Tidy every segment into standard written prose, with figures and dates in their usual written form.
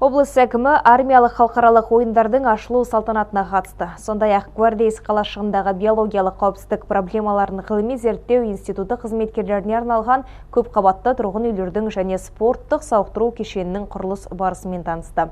Облыс әкімі армиялық халықаралық ойындардың ашылу салтанатына қатысты. Сондай-ақ Гвардейс қалашығындағы биологиялық қауіпсіздік проблемаларын ғылыми зерттеу институты қызметкерлеріне арналған көпқабатты тұрғын үйлердің және спорттық сауықтыру кешенінің құрылыс барысымен танысты.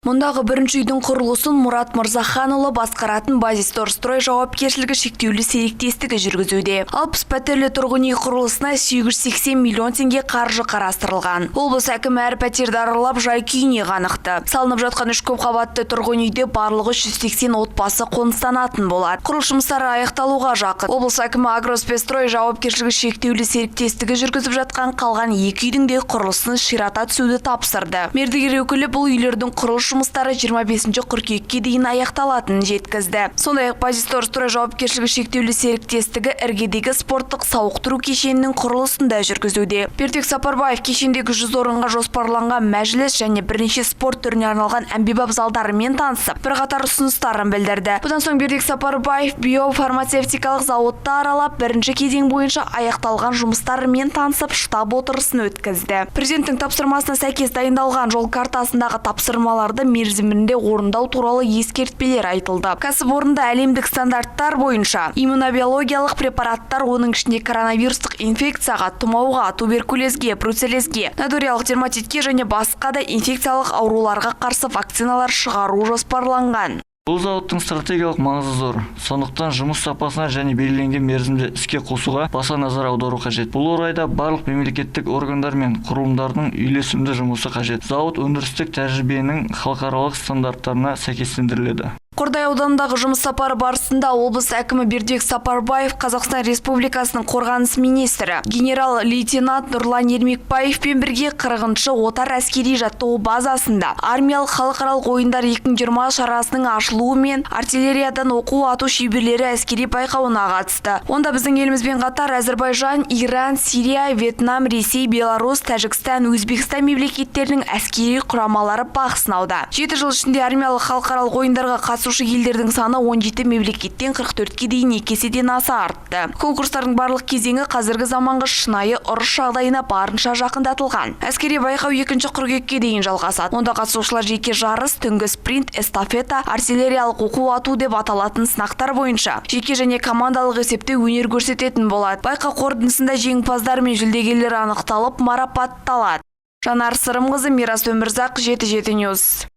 Мұндағы бірінші үйдің құрылысын Мұрат Мырзаханұлы басқаратын Базисторстрой жауапкершілігі шектеулі серіктестігі жүргізуде. 60 пәтерлі тұрғын үй құрылысына 880 миллион теңге қаржы қарастырылған. Облыс әкімі әр пәтерді аралап жай-күйіне қанықты. Салынып жатқан 3 көпқабатты тұрғын үйде барлығы 180 отбасы қоныстанатын болады. Құрылыс жұмыстары аяқталуға жақын. Облыс әкімі Агроспецстрой жауапкершілігі шектеулі серіктестігі жүргізіп жатқан қалған 2 үйдің де құрылысын ширата түсуді тапсырды. Мердігер өкілі бұл үйлердің құрылыс жұмыстары 25 қыркүйекке дейін аяқталатынын жеткізді. Сондай-ақ Базисторстрой жауапкершілігі шектеулі серіктестігі іргедегі спорттық сауықтыру кешенінің құрылысын да жүргізуде. Бердібек Сапарбаев кешендегі 100 орынға жоспарланған мәжіліс және бірнеше спорт түріне арналған әмбебап залдарымен танысып, бірқатар ұсыныстарын білдірді. Бұдан соң Бердібек Сапарбаев биофармацевтикалық зауытты аралап, бірінші кезең бойынша аяқталған жұмыстарымен танысып, штаб отырысын өткізді. Президенттің тапсырмасына сәйкес дайындалған жол картасындағы тапсырмаларды мерзімінде орындау туралы ескертпелер айтылды. Кәсіпорында әлемдік стандарттар бойынша иммунобиологиялық препараттар, оның ішінде коронавирустық инфекцияға, тұмауға, туберкулезге, бруцеллезге, нодуриялық дерматитке және басқа да инфекциялық ауруларға қарсы вакциналар шығару жоспарланған. Бұл зауыттың стратегиялық маңызы зор. Сондықтан жұмыс сапасына және белгіленген мерзімде іске қосуға баса назар аудару қажет. Бұл орайда барлық мемлекеттік органдар мен құрылымдардың үйлесімді жұмысы қажет. Зауыт өндірістік тәжірибенің халықаралық стандарттарына сәйкестендіріледі. Қордай ауданындағы жұмыс сапары барысында облыс әкімі Бердібек Сапарбаев, Қазақстан Республикасының қорғаныс министрі генерал-лейтенант Нұрлан Ермекбаевпен бірге 40-шы отар әскери жаттығу базасында армиялық халықаралық ойындар 2020 шарасының ашылуы мен артиллериядан оқу ату шеберлері әскери байқауына қатысты. Онда біздің елімізбен қатар Әзербайжан, Иран, Сирия, Вьетнам, Ресей, Беларусь, Тәжікстан, Өзбекстан мемлекеттерінің әскери құрамалары бақ сынауда. 7 жыл ішінде армиялық халықаралық ойындарға қатысушы елдердің саны 17 мемлекеттен 44-ке дейін 2 еседен аса артты. Конкурстардың барлық кезеңі қазіргі заманғы шынайы ұрыс жағдайына барынша жақындатылған. Әскери байқау 2 қыркүйекке дейін жалғасады. Онда қатысушылар жеке жарыс, түнгі спринт, эстафета, артиллериялық оқу ату деп аталатын сынақтар бойынша жеке және командалық есепте өнер көрсететін болады. Байқау қорытындысында жеңімпаздар мен жүлдегерлер анықталып, марапатталады. Жанар Сырымқызы, Мирас Өмірзақ, 7/7 News.